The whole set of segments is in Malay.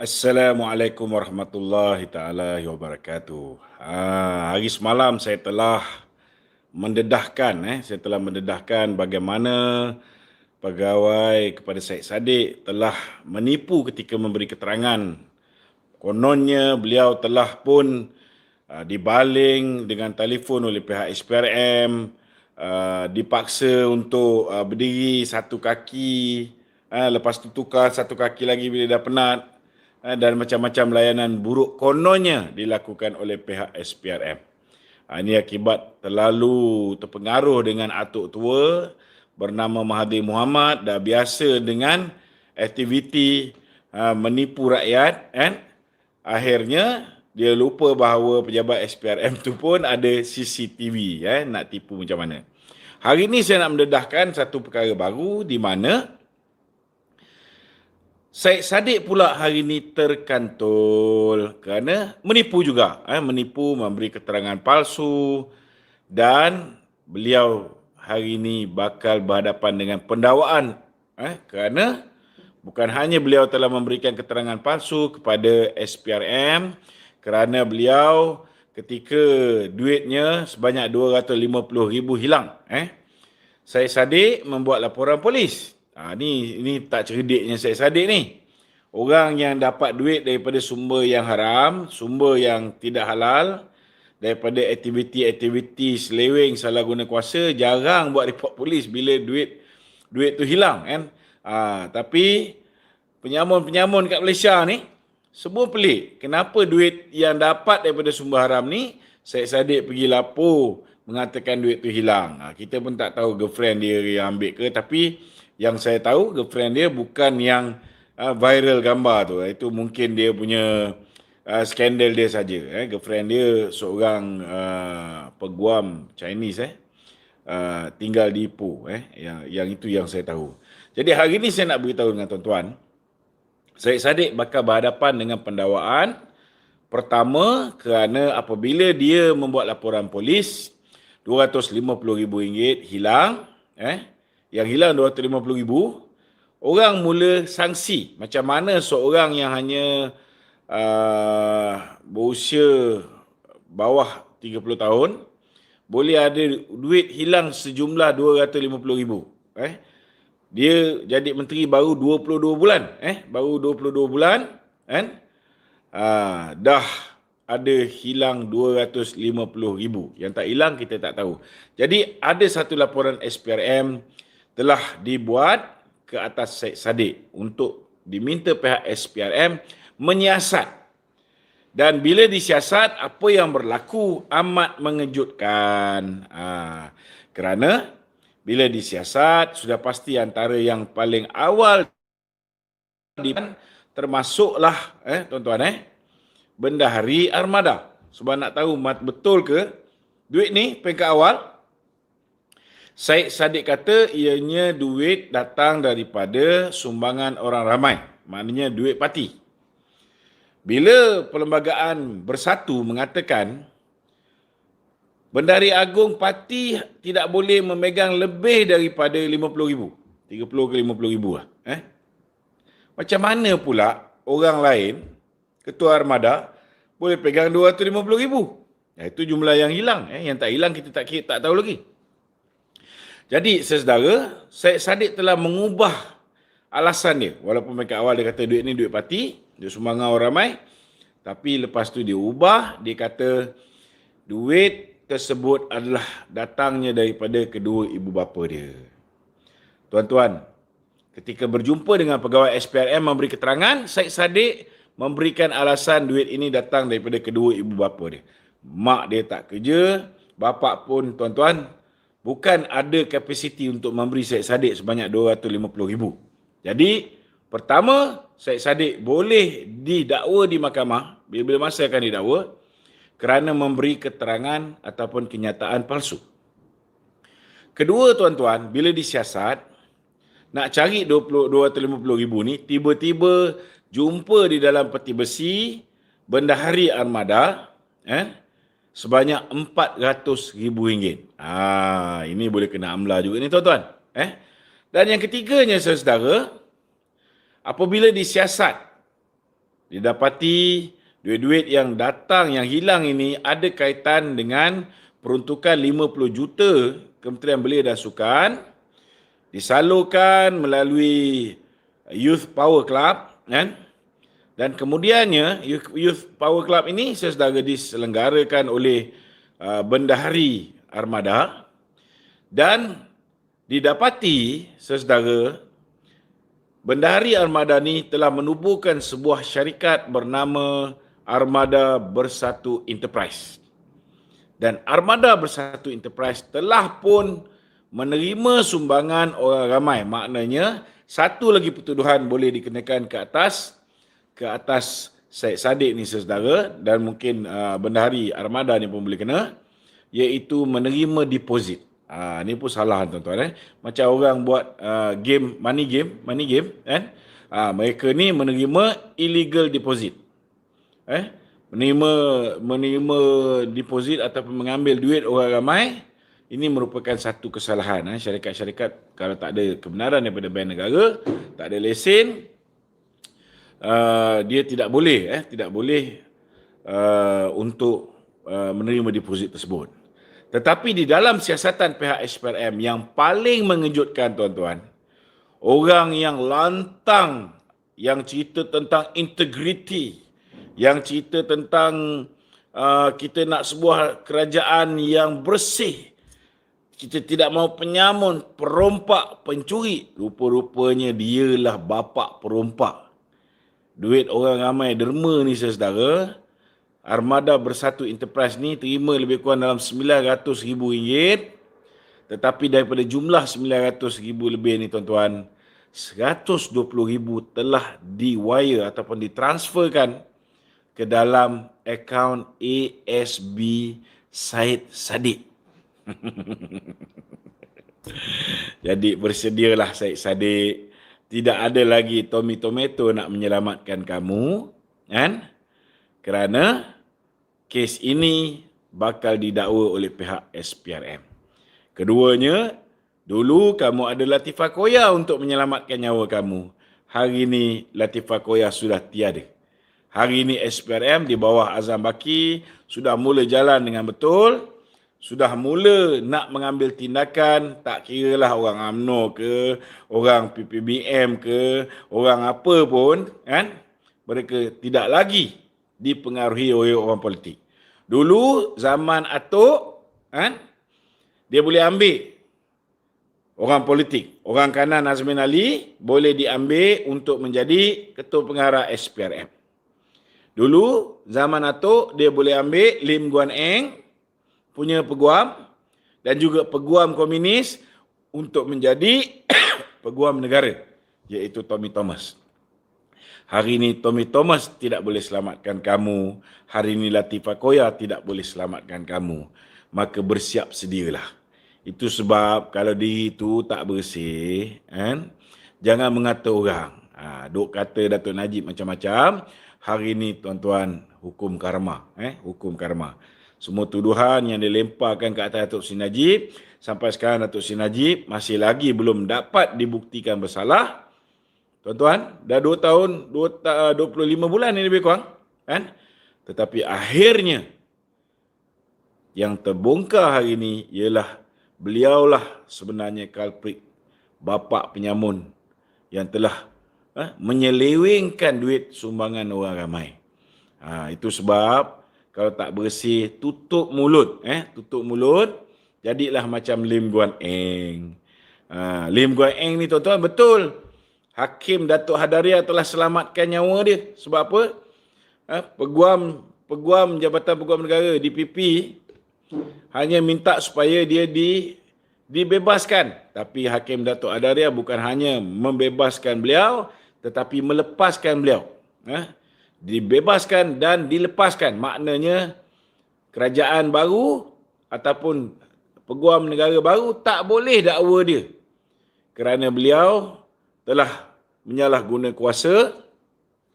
Assalamualaikum warahmatullahi taala wabarakatuh. Hari semalam saya telah mendedahkan bagaimana pegawai kepada Syed Saddiq telah menipu ketika memberi keterangan. Kononnya beliau telah pun dibaling dengan telefon oleh pihak SPRM, dipaksa untuk berdiri satu kaki, lepas tu tukar satu kaki lagi bila dah penat, dan macam-macam layanan buruk kononnya dilakukan oleh pihak SPRM. Ini akibat terlalu terpengaruh dengan atuk tua bernama Mahathir Mohamad, dah biasa dengan aktiviti menipu rakyat, kan? Akhirnya dia lupa bahawa pejabat SPRM tu pun ada CCTV, nak tipu macam mana. Hari ini saya nak mendedahkan satu perkara baru di mana Syed Saddiq pula hari ini terkantul kerana menipu juga. Menipu, memberi keterangan palsu, dan beliau hari ini bakal berhadapan dengan pendakwaan. Kerana bukan hanya beliau telah memberikan keterangan palsu kepada SPRM, kerana beliau ketika duitnya sebanyak 250,000 hilang. Syed Saddiq membuat laporan polis. Ini tak cerdiknya Syed Saddiq ni. Orang yang dapat duit daripada sumber yang haram, sumber yang tidak halal, daripada aktiviti-aktiviti seleweng salah guna kuasa, jarang buat report polis bila duit tu hilang, kan. Tapi penyamun-penyamun kat Malaysia ni semua pelik. Kenapa duit yang dapat daripada sumber haram ni Syed Saddiq pergi lapor mengatakan duit tu hilang. Kita pun tak tahu girlfriend dia yang ambil ke, tapi yang saya tahu girlfriend dia bukan yang viral gambar tu. Itu mungkin dia punya skandal dia saja. Girlfriend dia seorang peguam Chinese, tinggal di Ipoh. Yang itu yang saya tahu. Jadi hari ini saya nak beritahu dengan tuan-tuan, Syed Saddiq bakal berhadapan dengan pendakwaan. Pertama, kerana apabila dia membuat laporan polis, RM250,000 hilang, yang hilang RM250,000, orang mula sangsi macam mana seorang yang hanya berusia bawah 30 tahun boleh ada duit hilang sejumlah RM250,000. Dia jadi menteri baru 22 bulan. Baru 22 bulan, kan? Dah ada hilang RM250,000. Yang tak hilang kita tak tahu. Jadi ada satu laporan SPRM telah dibuat ke atas Syed Saddiq untuk diminta pihak SPRM menyiasat. Dan bila disiasat, apa yang berlaku amat mengejutkan. Kerana bila disiasat, sudah pasti antara yang paling awal termasuklah tuan-tuan, Bendahari Armada. Sebab nak tahu betul ke duit ni peringkat awal, Syed Saddiq kata ianya duit datang daripada sumbangan orang ramai. Maknanya duit parti. Bila Perlembagaan Bersatu mengatakan Bendahari Agung Parti tidak boleh memegang lebih daripada 50,000. 30 ke 50,000 lah. Macam mana pula orang lain, Ketua Armada, boleh pegang 250,000? Itu jumlah yang hilang. Yang tak hilang kita tak tahu lagi. Jadi, saudara, Syed Saddiq telah mengubah alasan dia. Walaupun mereka awal dia kata duit ni duit parti, duit sumbangan orang ramai. Tapi lepas tu dia ubah, dia kata duit tersebut adalah datangnya daripada kedua ibu bapa dia. Tuan-tuan, ketika berjumpa dengan pegawai SPRM memberi keterangan, Syed Saddiq memberikan alasan duit ini datang daripada kedua ibu bapa dia. Mak dia tak kerja, bapa pun, tuan-tuan, bukan ada kapasiti untuk memberi Syed Saddiq sebanyak 250,000. Jadi, pertama, Syed Saddiq boleh didakwa di mahkamah, bila masa akan didakwa, kerana memberi keterangan ataupun kenyataan palsu. Kedua, tuan-tuan, bila disiasat, nak cari 250,000 ni, tiba-tiba jumpa di dalam peti besi Bendahari Armada, sebanyak RM400,000. Ini boleh kena amla juga ni, tuan-tuan. Dan yang ketiganya, saudara, apabila disiasat didapati duit-duit yang datang, yang hilang ini ada kaitan dengan peruntukan 50 juta Kementerian Belia dan Sukan disalurkan melalui Youth Power Club, kan? Dan kemudiannya Youth Power Club ini sesedara diselenggarakan oleh Bendahari Armada dan didapati sesedara Bendahari Armada ni telah menubuhkan sebuah syarikat bernama Armada Bersatu Enterprise. Dan Armada Bersatu Enterprise telah pun menerima sumbangan orang ramai. Maknanya, satu lagi pertuduhan boleh dikenakan ke atas Syed Saddiq ni saudara, dan mungkin Bendahari Armada ni pun boleh kena, iaitu menerima deposit. Ni pun salah tuan-tuan. Macam orang buat game, money game kan. Mereka ni menerima illegal deposit. Menerima deposit ataupun mengambil duit orang ramai, ini merupakan satu kesalahan. Syarikat-syarikat kalau tak ada kebenaran daripada bank negara, tak ada lesen, dia tidak boleh untuk menerima deposit tersebut. Tetapi di dalam siasatan pihak SPRM yang paling mengejutkan tuan-tuan, orang yang lantang, yang cerita tentang integriti, yang cerita tentang kita nak sebuah kerajaan yang bersih, kita tidak mahu penyamun, perompak, pencuri. Rupa-rupanya dialah bapa perompak. Duit orang ramai derma ni saudara. Armada Bersatu Enterprise ni terima lebih kurang dalam RM900,000. Tetapi daripada jumlah RM900,000 lebih ni tuan-tuan, RM120,000 telah di-wire ataupun ditransferkan ke dalam akaun ASB Syed Saddiq. Jadi bersedialah Syed Saddiq. Tidak ada lagi Tommy Tomato nak menyelamatkan kamu, kan? Kerana kes ini bakal didakwa oleh pihak SPRM. Keduanya, dulu kamu ada Latifah Koya untuk menyelamatkan nyawa kamu. Hari ini Latifah Koya sudah tiada. Hari ini SPRM di bawah Azam Baki sudah mula jalan dengan betul. Sudah mula nak mengambil tindakan, tak kiralah orang UMNO ke, orang PPBM ke, orang apa pun, kan? Mereka tidak lagi dipengaruhi oleh orang politik. Dulu zaman Atok, kan, dia boleh ambil orang politik. Orang kanan Azmin Ali boleh diambil untuk menjadi ketua pengarah SPRM. Dulu zaman Atok dia boleh ambil Lim Guan Eng punya peguam dan juga peguam komunis untuk menjadi peguam negara, iaitu Tommy Thomas. Hari ini Tommy Thomas tidak boleh selamatkan kamu. Hari ini Latifah Koya tidak boleh selamatkan kamu. Maka bersiap sedialah. Itu sebab kalau diri itu tak bersih, kan? Jangan mengata orang. Duk kata Datuk Najib macam-macam. Hari ini tuan-tuan, hukum karma. Hukum karma. Semua tuduhan yang dilemparkan ke atas Datuk Seri Najib, sampai sekarang Datuk Seri Najib masih lagi belum dapat dibuktikan bersalah. Tuan-tuan, dah 2 tahun, 25 bulan ni lebih kurang, kan? Tetapi akhirnya yang terbongkar hari ini ialah beliaulah sebenarnya culprit, bapa penyamun yang telah menyelewengkan duit sumbangan orang ramai. Itu sebab kalau tak bersih, tutup mulut, jadilah macam Lim Guan Eng. Lim Guan Eng ni tuan-tuan betul. Hakim Datuk Hadaria telah selamatkan nyawa dia. Sebab apa? Peguam Jabatan Peguam Negara DPP hanya minta supaya dia dibebaskan. Tapi Hakim Datuk Hadaria bukan hanya membebaskan beliau, tetapi melepaskan beliau. Dibebaskan dan dilepaskan. Maknanya kerajaan baru ataupun peguam negara baru tak boleh dakwa dia. Kerana beliau telah menyalahguna kuasa,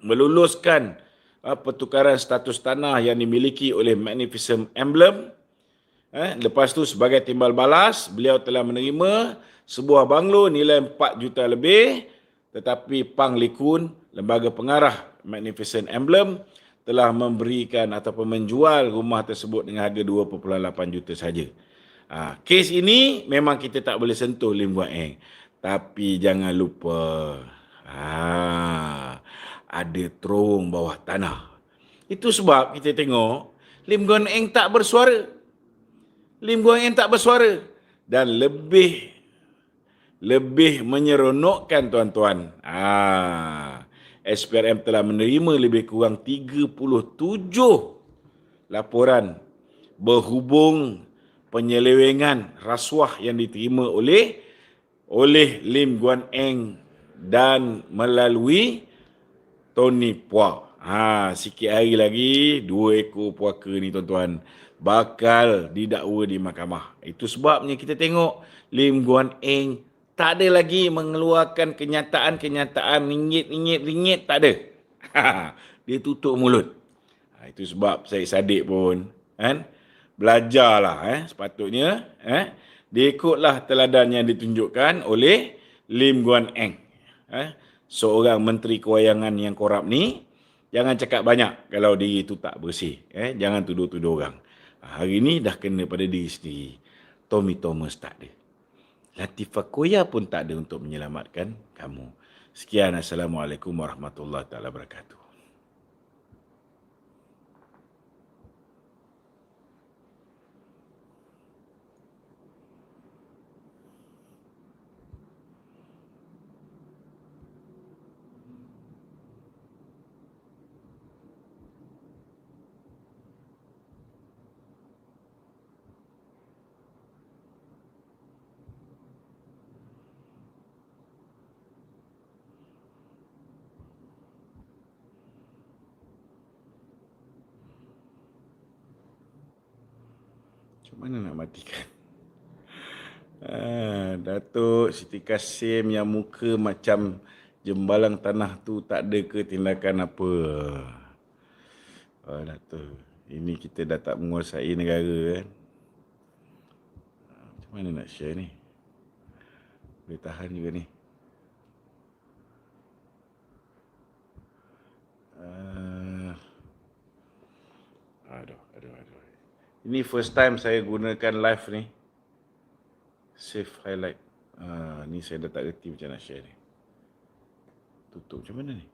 meluluskan pertukaran status tanah yang dimiliki oleh Magnificent Emblem. Lepas tu sebagai timbal balas, beliau telah menerima sebuah banglo nilai 4 juta lebih, tetapi Pang Likun lembaga pengarah Magnificent Emblem telah memberikan ataupun menjual rumah tersebut dengan harga 2.8 juta saja. Kes ini memang kita tak boleh sentuh Lim Guan Eng. Tapi jangan lupa, ada terowong bawah tanah. Itu sebab kita tengok Lim Guan Eng tak bersuara. Lim Guan Eng tak bersuara. Dan lebih menyeronokkan tuan-tuan. SPRM telah menerima lebih kurang 37 laporan berhubung penyelewengan rasuah yang diterima oleh Lim Guan Eng dan melalui Tony Puak. Sikit hari lagi 2 ekor puaka ni tuan-tuan bakal didakwa di mahkamah. Itu sebabnya kita tengok Lim Guan Eng tak ada lagi mengeluarkan kenyataan-kenyataan ringgit, tak ada. Dia tutup mulut. Itu sebab Syed Saddiq pun belajarlah sepatutnya dia ikutlah teladan yang ditunjukkan oleh Lim Guan Eng. Seorang menteri kewayangan yang korup ni, jangan cakap banyak kalau diri tu tak bersih. Jangan tuduh-tuduh orang. Hari ni dah kena pada diri sendiri. Tommy Thomas tak ada. Latifah Koya pun tak ada untuk menyelamatkan kamu. Sekian, Assalamualaikum warahmatullahi wabarakatuh. Macam mana nak matikan? Datuk Siti Kasim yang muka macam jembalang tanah tu tak ada ke tindakan apa? Datuk, ini kita dah tak menguasai negara kan? Macam mana nak share ni? Boleh tahan juga ni. Aduh. Ini first time saya gunakan live ni. Save highlight. Ni saya dah tak reti macam nak share ni. Tutup macam mana ni?